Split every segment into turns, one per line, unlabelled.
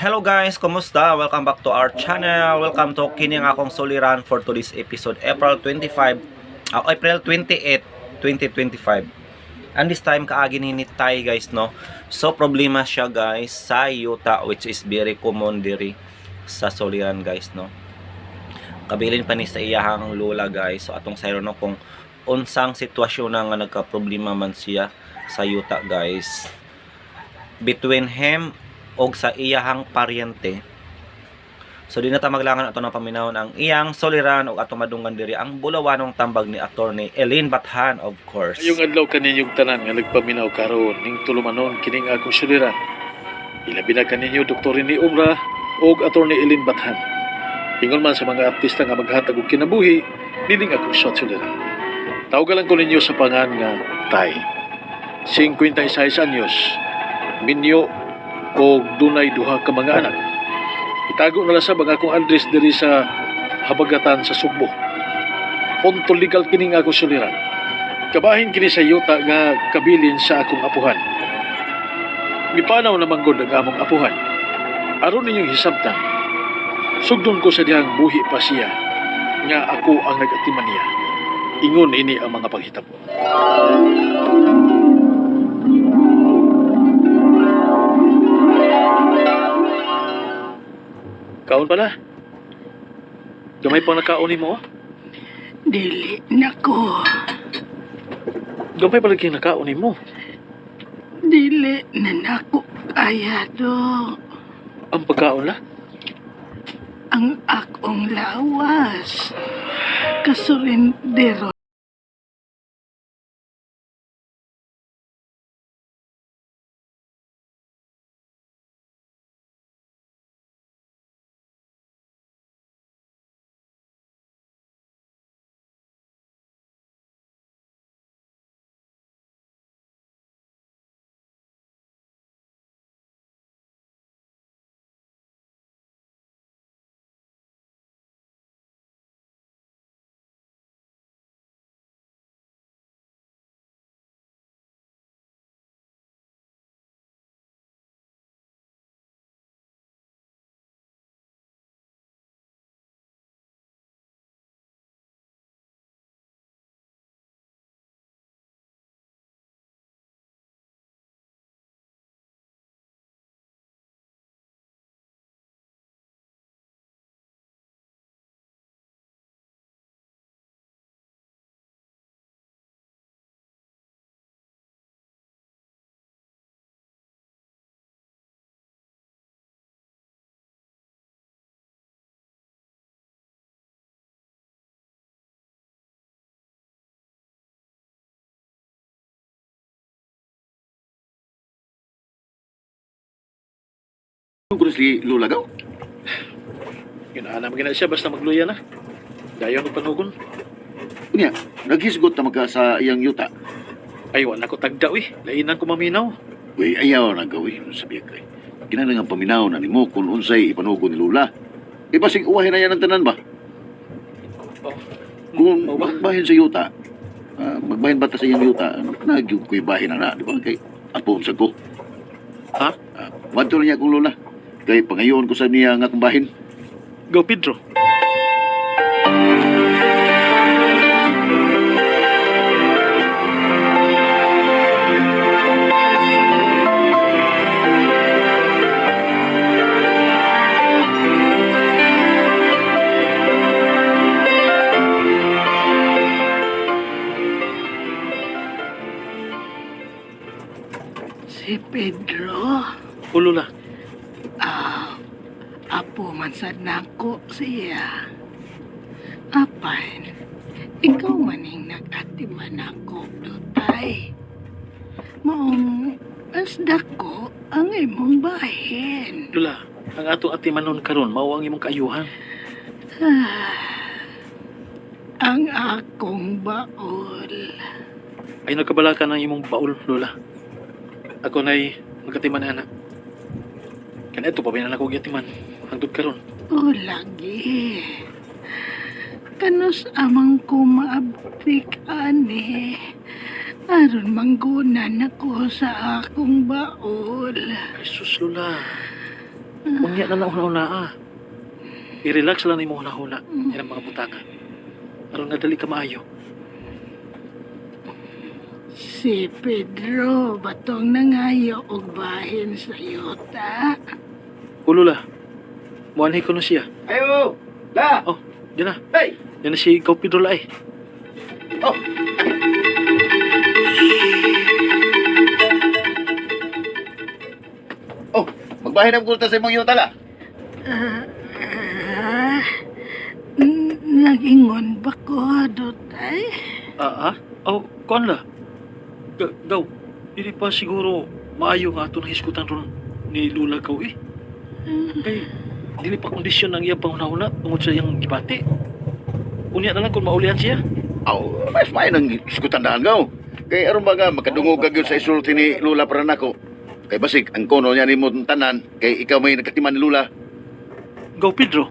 Hello guys, kumusta? Welcome back to our channel. Welcome to kining akong soliran for today's episode, April 28, 2025. And this time kaagi ninit tayo guys, no. So problema siya guys sa yuta, which is very common diri sa soliran guys, no. Kabilin pa ni sa iyahang lula guys. So atong sayro no kung unsang sitwasyon na nga nagka-problema man siya sa yuta guys, between him og sa iyahang paryente. So di na ta maglangan ato ng paminawon ang iyang soliran og ato madunggan diri ang bulawanong tambag ni attorney Elaine Bathan, of course.
Ayong adlaw kaninyong tanan nga nagpaminaw karon ning tulumanon kining akong suliran. Ilabi na kaninyo Dr. ni Umra og Attorney Elaine Bathan. Ingon man sa mga artista nga maghatag og kinabuhi, nining akong short suliran. Tawagan ko ninyo sa pangan nga Tay. 56 anyos, minyo o dunay duha ka mga anak. Itago na lang sa mga akong address diri sa Habagatan sa Sugbo. Punto legal kining akong suliran. Kabahin kini sa yuta nga kabilin sa akong apuhan. Gipanaw na manggod ang among apuhan. Aron ninyong hisabtan, sugdon ko sa dihang buhi pa siya nga ako ang nag-atiman niya. Ingon ini ang mga paghitabo. Kaon pala. Gamay pang nakaon mo.
Dili na ko.
Gamay pala kyung nakaon mo.
Dili na nako kaya do.
Ang pagkaon la.
Ang akong lawas. Kasurindero.
Kung si Lola gaw?
Ginaanam gina siya basta magluya na. Dayon og panugon.
Unya, naghisgot na magka sa iyang yuta.
Ay wala ko tagda uy. Lainan ko maminaw.
Uy, ayaw na gawi. Sabi kay. Kinahanglan nga paminaw na nimo kung unsay ipanugo ni Lola. Ibasig uwahin na yan ang tanan ba?
Oh.
Kung
Mao ba?
magbahin sa yuta, magbahin ba ta sa iyang yuta, nagyug ko'y bahin na, di ba? Kay apon sa ko.
Ha?
Wadto na niya kung Lola. Kay pangayon ko sa niya nga kung bahin.
Go Pedro.
Si Pedro.
Ulula.
Apo man sad nako siya. Apan, ikaw maning nag-atiman ako, dutay. Maong asda ko ang imong bahin.
Lula, ang atong atimanon karon mao ang imong kaayuhan.
Ang akong baol.
Ay nagkabala ka ng imong baul, Lola. Ako na'y magatiman anak. Kan ito pa binan ako gatiman. Hangtod karon.
O lagi. Kanos amang ko maabtik ani. Aron manggunan ako sa akong baol.
Ay sus, Lola. Unya na una-una I-relax lang ni mo una-una. Yan ang mga butaka. Aron nga dali ka maayo.
Si Pedro, batong nangayo og bahin sa yuta.
Ulula, muanhi ko na siya.
Ayo! La!
Oh, yan na.
Hey!
Yan na si Ikaw Pedro Laay.
Oh! Oh, magbahin ang kulta sa imong yuta la.
Nagingon ba ko, Dutay?
Oh, kuan la. Gaw, hindi pa siguro maayo nga ito ng hiskutan ron ni Lula Gaw eh. Kay, dili pa kondisyon ang iyang panghuna-huna tungod sa iyang gibati. Unya na lang kung maulihan siya.
Aw, mas may nang iskutandaan gaw. Kay aron ba nga makadungog ka gyud sa isulti ni Lula para nako. Kay basig ang kono niya nimo tanan kay ikaw may nagkatiman ni Lula.
Gaw Pedro.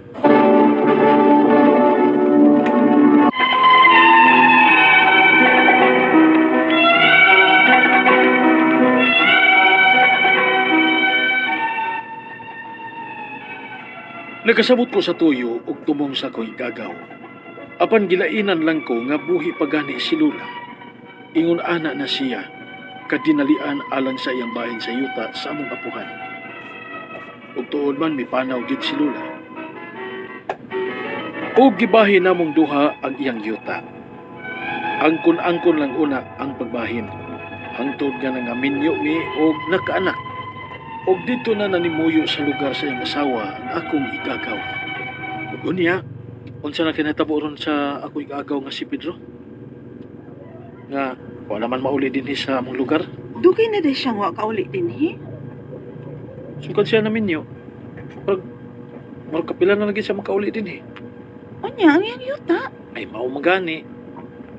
Nagkasabot ko sa tuyo ug tumong sa ko'y gagaw. Apan gilainan lang ko nga buhi pagani si Lula. Ingon ana na siya, kadinalian alang sa iyang bahin sa yuta sa among apuhan. Ug tuod man mipanaw gid si Lula. Ug gibahin namong duha ang iyang yuta. Angkon-angkon lang una ang pagbahin. Hangtod nga nga minyo mi og nakaanak. Og dito na nanimuyo sa lugar sa iyang asawa ang akong igagaw. Ug unya, unsa na kinatabo ron sa ako igagaw nga si Pedro? Nga, wala man mauli din sa among lugar.
Dugay na day siyang wa kauli din eh.
Sukad siya namin niyo. Marag kapila na lagi siya makauli din eh.
Anya, ang iyang yuta.
Ay, mao magani.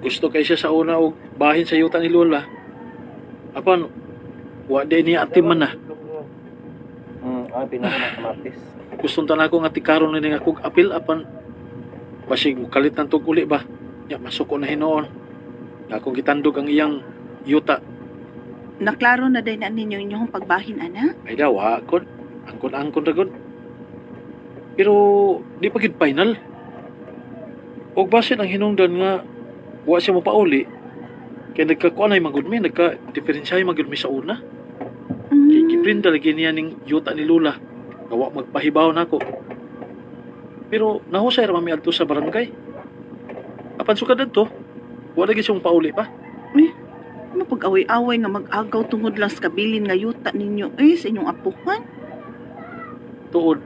Gusto kay siya sa una og bahin sa yuta ni Lola. Apan, wa din niya atim man na.
Ang pinaka-matis.
Gustong tanako nga tikaron na nga kog apil apan basig mukalit ng tug uli ba. Ya, masuko na hinoon. Nga akong gitandog ang iyang yuta.
Naklaro na day na ninyo inyong pagbahin, ana?
Ay daw, akon. Angkon-angkon ra gud. Pero, di pa gid final. Og basin ang hinungdan nga wa siya mo pauli. Kaya nagkakuanay magud mi, nagka-diferensyahay magud mi sa una. Kay giprinda lagi niya ning yuta ni Lula. Gawa magpahibaw nako. Pero nahusay ra mami adto sa barangay. Apan sukad adto, wa lagi siyang pauli pa.
Mapag-away-away nga mag-agaw tungod lang sa kabilin nga yuta ninyo sa inyong apuhan.
Tuod.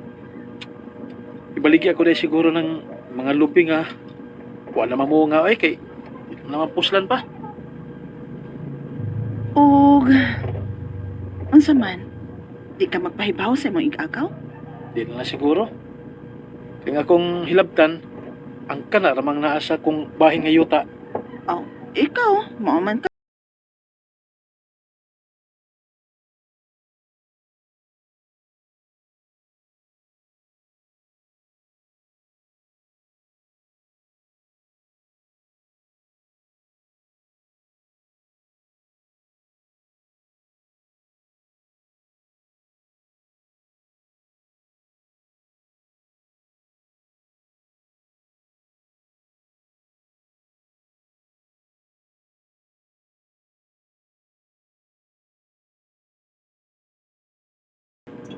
Ibaligi ako dahil siguro ng mga lupi nga wa na mamuo nga kay di naman puslan pa.
Og unsa man? Di ka magpahibaw sa imong igagaw?
Di na siguro. Kaya akong hilabtan, ang kana ramang naasa kong bahin nga yuta.
Ikaw, mao man ka.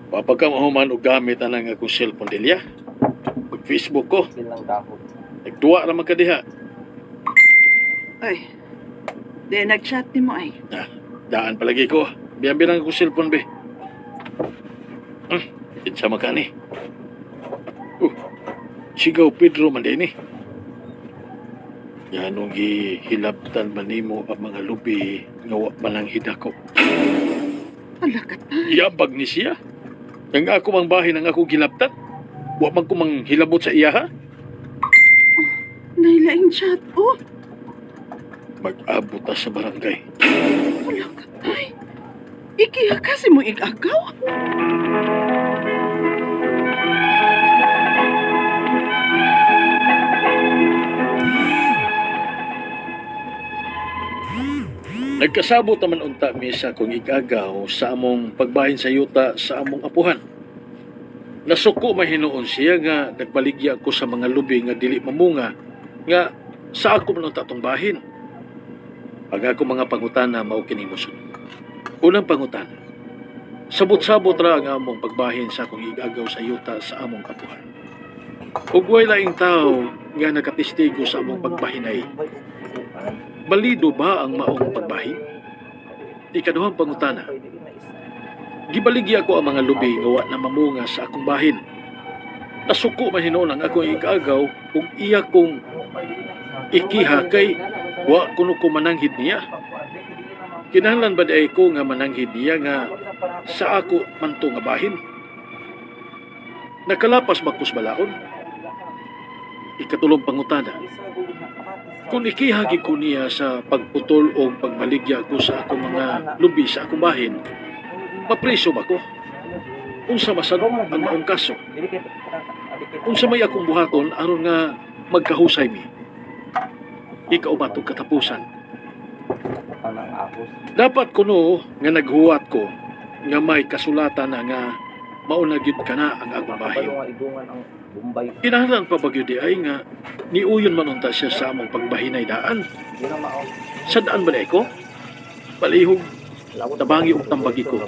Papagka mahuman og gamit anang akong cellphone dilya. Mag-Facebook ko.
Bilang dahon.
Nagduwa ra man ka diha.
Ay, di nag-chat ni mo ay.
Daan palagi ko. Biyan-biyan akong cellphone be. Itsa makani. Sigaw Pedro man din eh. Yanong gihilabtan man nimo ang mga lubi nga wa man ang hidako.
Ala ka ta.
Yabag ni siya. Ang ako mang bahin ang ako gilabtan. Wa man ko mang hilabot sa iya ha.
Nailaing chat,
Mag-abot ta sa barangay.
Wala ka tay. Ikiha kasi mo igagaw.
Nagkasabot naman unta mi sa kong igagaw sa among pagbahin sa yuta sa among apuhan. Nasuko mahinuon siya nga nagbaligya ko sa mga lubi nga dili mamunga nga sa ako man tatong bahin. Pag ako mga pangutana mao kini mosunod. Unang pangutana. Sabot-sabot ra ang among pagbahin sa akong igagaw sa yuta sa among kapuhan. Ug way laing tao nga nakatestigo sa among pagbahinay. Balido ba ang maong pagbahin? Ikaduhang pangutana. Gibaligya ko ang mga lubi nga wa na mamunga sa akong bahin. Nasuko mahinuon ang akong igagaw ug iya kong ikiha kay wa kuno ko mananghid niya. Kinahanglan ba day ko nga mananghid niya nga sa ako manto nga bahin? Nakalapas ba kus balaod? Ikatulong pangutana. Kung ikihagi ko niya sa pagputol o pagbaligya ko sa akong mga lubi sa akong bahin, mapriso ba ko? Unsa masad ang maong kaso? Unsa may akong buhaton aron nga magkahusay mi? Ikaw ba itong katapusan? Dapat kuno nga naghuwat ko nga may kasulatan na nga maunagid ka na ang akong bahin. Kinahanglan pa bagyo di ay nga niuyon manunta siya sa among pagbahinay daan. Sa daan ba ko? Palihog, tabangi og tambagi ko.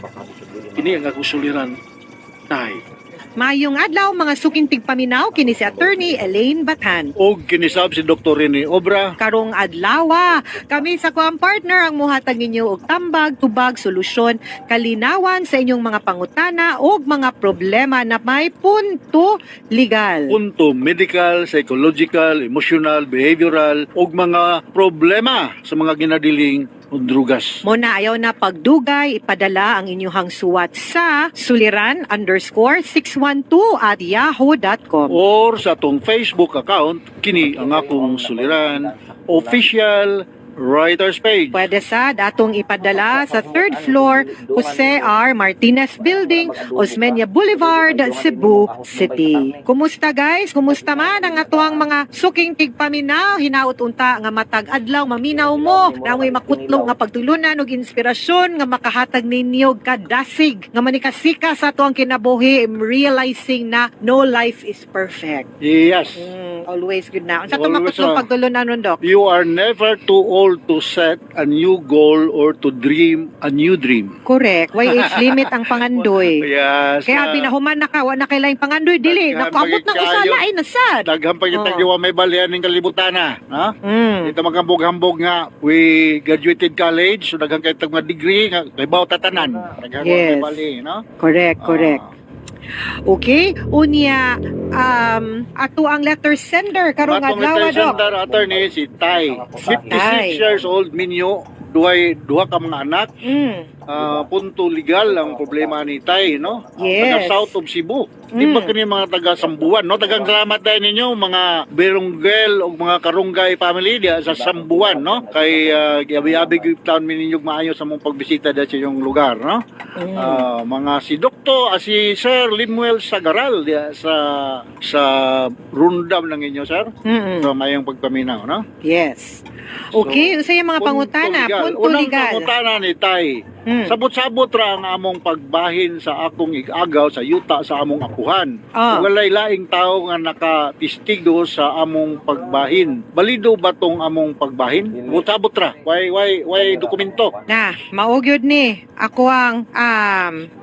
Kini ang akong suliran, tay.
Mayong adlaw mga suking tigpaminaw kini si Attorney Elaine Bathan.
Og kinisab si Dr. Rene Obra.
Karong adlaw, kami sa kuang partner ang muhatag ninyo og tambag, tubag, solusyon, kalinawan sa inyong mga pangutana og mga problema na may punto legal.
Punto medical, psychological, emotional, behavioral og mga problema sa mga ginadiling og drugas.
Muna ayaw na pagdugay, ipadala ang inyong suwat sa suliran_612@yahoo.com.
Or sa atong Facebook account, kini ang akong suliran, official writer's page.
Pwede sa datong ipadala sa 3rd floor, Jose R. Martinez Building, Osmeña Boulevard, Cebu City. Kumusta guys? Kumusta man ang atuang mga suking tigpaminaw? Hinaut unta nga matag adlaw maminaw mo. Nangoy makutlong nga pagtulunan og inspirasyon nga makahatag ninyo kadasig nga manikasika sa atuang kinabuhi, realizing na no life is perfect.
Yes.
Always good na. Sa
Always,
makutlong pagtulunan nun, Dok?
You are never too old to set a new goal or to dream a new dream.
Correct. Why age limit ang pangandoy?
Yes.
Kaya binahuman na ka, wala kailang pangandoy, dili.
Daghan
Nakaabot ng
pagikayo.
usala, ay nasad.
Daghang pa yung
Oo.
tagyawa may balian ng kalibutan na. Ha?
Mm.
Ito magambog-hambog nga, we graduated college, so daghang kayo mga degree, nga, kay baw tatanan. Daghang
Yes.
may bali, no?
Correct, correct. Okay, unya, ato ang letter sender, karong
Atong
adlaw, Dok.
Center attorney si Tay. 56 years old, minyo, duha ka mga anak. Punto legal ang problema ni Tay, no?
Yes.
Taga South of Cebu. Di ba kini mga taga Sambuan, no? Tagang salamat tayo ninyo, mga Berunggel o mga Karunggay family diya sa Sambuan, no? Kay gabi-gabi taon ninyo maayo sa mong pagbisita diya sa inyong lugar, no? Mga si si Sir Limuel Sagaral diya sa rundam ng inyo, sir. So mayong pagpaminaw, no?
Yes. Okay, so, yung mga pangutana, punto
Unang
legal.
pangutana ni Tay. Sabot-sabot ra ang among pagbahin sa akong igagaw sa yuta sa among apuhan. Walay laing tao nga nakatistigo sa among pagbahin. Balido ba tong among pagbahin? Sabot ra. Why dokumento?
Na, maugyod ni. Ako ang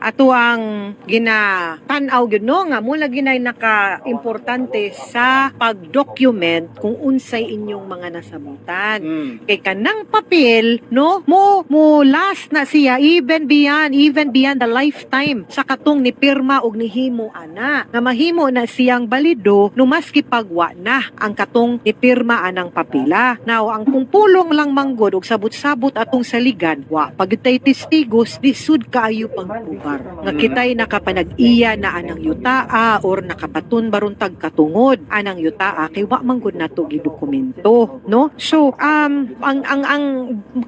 ato ang ginatanaw gyud no nga mula ginay naka-importante sa pag-document kung unsay inyong mga nasabutan. Kay kanang papel no mo last na siya even beyond the lifetime sa katong ni pirma og nihimo ana nga mahimo na siyang balido no maski pagwa na ang katong ni pirma anang papila. Now ang kung pulong lang manggod og sabot-sabot atong saligan wa pagitay testigos disud kaayo pagbubar nga kitay nakapanag-iya na anang yutaa or nakabaton baruntag katungod anang yutaa kay wa manggod nato gidokumento no. So ang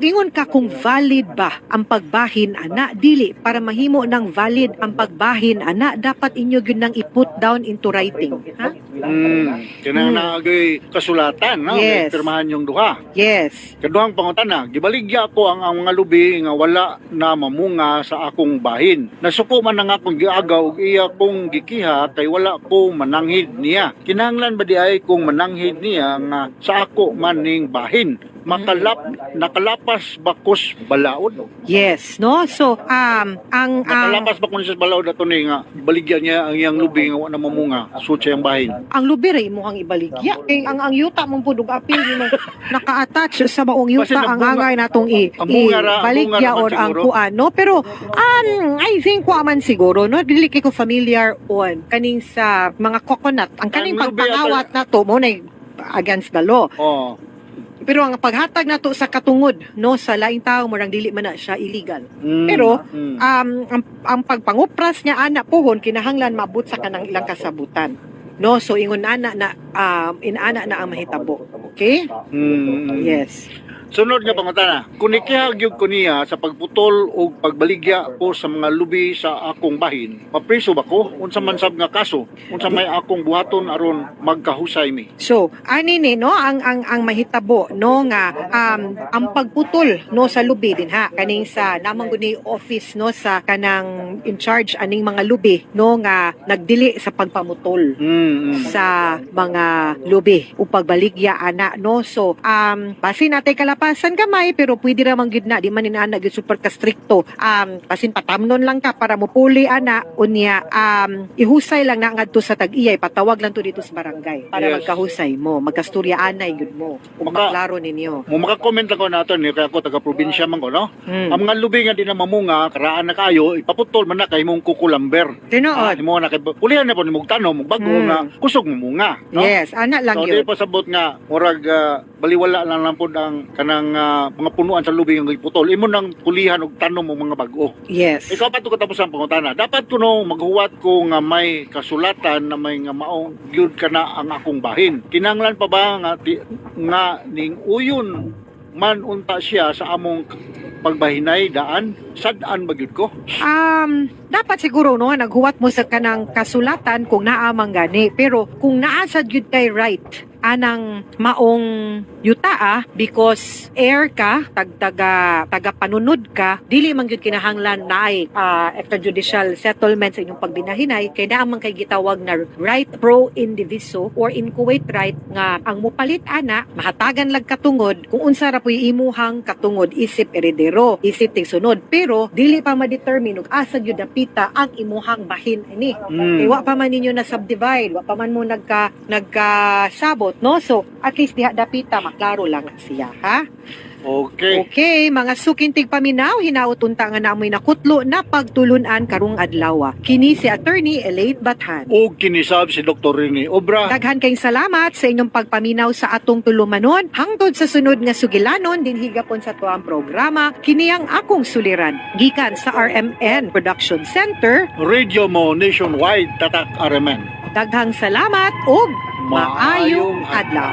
ingon ka kung valid ba ang pagbahin ana dili para mahimo ng valid ang pagbahin ana dapat inyo gyud nang i-put down into writing, ha?
Kinang naagay kasulatan, no?
Yes.
Pirmahan yung duha.
Yes.
Kaduhang pangutana, gibaligya ko ang mga lubi nga wala na mamunga sa akong bahin. Nasuko man ang akong giagaw ug iya kong gikiha kay wala ko mananghid niya. Kinahanglan ba di ay kung mananghid niya nga sa ako man ning bahin? Nakalapas bakos balaod.
Yes, no? So, ang
Nakalapas bakos sa balaod ato ni nga baligya niya ang iyang lubi nga wala na mamunga sud sa iyang bahin.
ang lubi ray mo ang ibaligya. Kay ang yuta mong pudog apil mo naka-attach sa maong yuta
Kasi
ang
bunga-
angay natong
ang bunga ra-
baligya
ang bunga
or
naman
ang
siguro.
kuan, no? Pero I think wa man siguro, no? Dili kay ko familiar on kaning sa mga coconut. Ang kaning
Ang lubi
pagpangawat nato mo na against the law.
Oh.
Pero ang paghatag nato sa katungod, no, sa laing tao murang dili man na siya illegal.
Mm,
Pero
mm.
ang pagpangupras niya ana pohon kinahanglan maabot sa kanang ilang kasabutan. No, so ingon ana na inana na ang mahitabo. Okay? Yes.
Sunod nga pangutana, kung ikihagyog ko niya sa pagputol o pagbaligya ko sa mga lubi sa akong bahin, mapriso ba ko? Unsa man sab nga kaso? Unsa may akong buhaton aron magkahusay mi?
So, ani ni no ang mahitabo no nga ang pagputol no sa lubi din ha kaning sa namang guni office no sa kanang in charge aning mga lubi no nga nagdili sa pagpamutol sa mga lubi o pagbaligya ana no. So basin natin kalapasan kamay pero pwede ra man gyud na di man inaana gyud super ka stricto basin patamnon lang ka para mopuli ana unya ihusay lang na ngadto sa tag-iyay patawag lang to dito sa barangay para
Yes.
magkahusay mo magkastorya anay gyud mo ug
Maka-
maklaro ninyo.
Mo maka-comment ako nato ni kaya ako taga probinsya man ko no.
Hmm.
Ang mga lubi nga di na mamunga, karaan na kayo, ipaputol man na kay mong kukulamber.
Tinuod.
Imo na kay pulihan na po ni mong tanom, mong bago nga kusog mo munga, no?
Yes, ana lang
So,
yun.
di pasabot nga, murag baliwala lang lang po ang kanang mga punuan sa lubi yung iputol. Imo nang pulihan og tanom mo mga bago.
Yes.
Ikaw pa ito katapos ang pangutana. Dapat ko no maghuwat ko nga may kasulatan na may nga maong gyud ka na ang akong bahin. Kinanglan pa ba nga, nga ning uyon man unta siya sa among pagbahinay daan? Sadaan ba gyud ko?
Dapat siguro no naghuwat mo sa kanang kasulatan kung naamang gani pero kung naa sad gyud kay right anang maong yuta because air ka taga panunod ka dili man gyud kinahanglan na ay extrajudicial settlement sa inyong pagbinahinay kay naa man kay gitawag na right pro indiviso or in Kuwait right nga ang mupalit ana mahatagan lag katungod kung unsa ra puy imuhang katungod isip eredero isip tigsunod pero dili pa ma-determine ug asa gyud dapita ang imuhang bahin ini kay wa pa man ninyo na subdivide wa pa man mo nagkasabot no so at least diha dapita maklaro lang siya ha.
Okay.
Okay, mga sukintig paminaw, hinaut unta nga namoy nakutlo na pagtulunan karong adlaw. Kini si Attorney Elaine Bathan.
O kinisab si Dr. Rene Obra.
Daghan kayong salamat sa inyong pagpaminaw sa atong tulumanon. Hangtod sa sunod nga sugilanon din higapon sa tuang programa, kini ang akong suliran. Gikan sa RMN Production Center,
Radio mo nationwide tatak RMN.
daghang salamat ug maayong adlaw.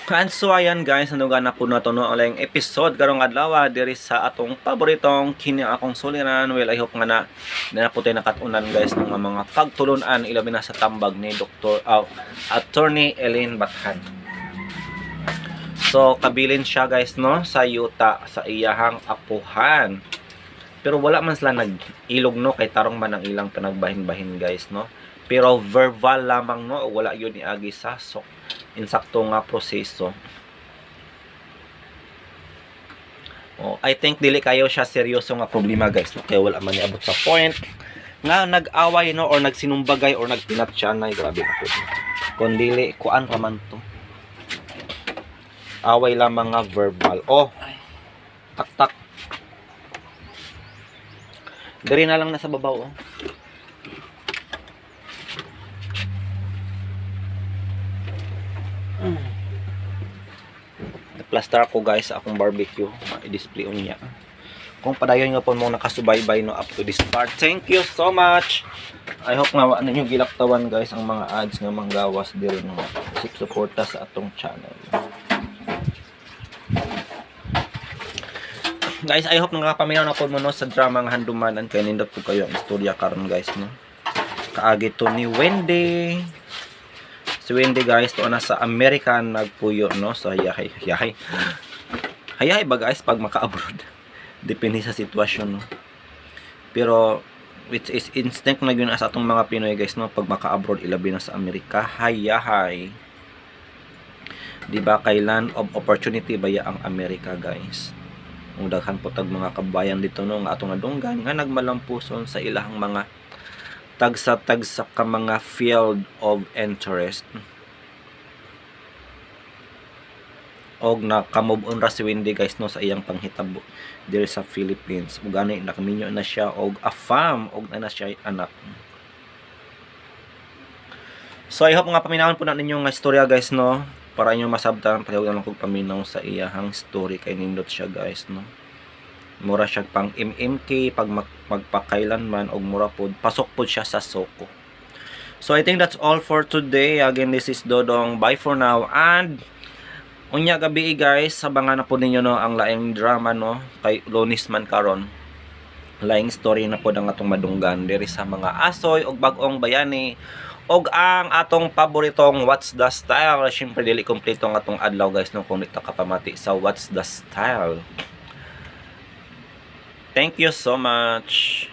And so ayan guys, nanuga na po na ito no ang episode karong adlaw diri sa atong paboritong kini akong suliran. Well, I hope nga na po tayo nakatunan guys ng mga pagtulunan ilabi na sa tambag ni Attorney Elaine Bathan. So kabilin siya guys no sa yuta sa iyahang apuhan. Pero wala man sila nag-ilog no kay tarong man ang ilang pinagbahin-bahin guys no. Pero verbal lamang no, wala yun iagi sa insakto nga proseso. I think dili kayo siya seryoso nga problema guys no? Kaya wala man niabot sa point nga nag-away no or nagsinumbagay or nagpinatsanay, grabe na po. Kung dili kuan pa man to, away lamang nga verbal. Tak diri na lang nasa babaw Plaster ko guys sa akong barbecue, i-display niya. kung padayon nga po mo nakasubaybay no up to this part. Thank you so much. I hope nga ano yung gilaktawan guys ang mga ads nga manggawas diri no. Sip suporta sa atong channel. Guys, I hope nakapaminaw na po mo no sa drama nga handumanan kay nindot po kayo ang istorya karon guys no. Kaagi to ni Wendy. Si Wendy guys to na sa Amerika nagpuyo no sa yahay ba guys pag maka-abroad. Depende sa sitwasyon no. Pero which is instinct na yun sa atong mga Pinoy guys no pag maka-abroad ilabi na sa Amerika hayahay. Di ba kay land of opportunity baya ang Amerika guys. Ang daghan po tag mga kabayan dito no nga atong nadunggan nga nagmalampuson sa ilahang mga tagsa-tagsa ka mga field of interest. Og nakamove on ra si Wendy guys no sa iyang panghitabo diri sa Philippines. Ug gani nakaminyo na siya og a fam og na siya anak. So I hope nga paminawon po na ninyo nga istorya guys no para inyo masabtan padayon lang kog paminaw sa iyang story kay nindot siya guys no. Mura siya pang MMK pag magpakailanman og mura pod pasok pod siya sa Soko. So I think that's all for today. Again, this is Dodong. Bye for now and unya gabi guys, sabangan na po ninyo no ang laing drama no kay Lonis man karon. Laing story na po ang atong madunggan diri sa mga asoy og bag-ong bayani og ang atong paboritong What's the Style. Syempre dili kompleto ang atong adlaw guys no kung di ta kapamati sa What's the Style. Thank you so much.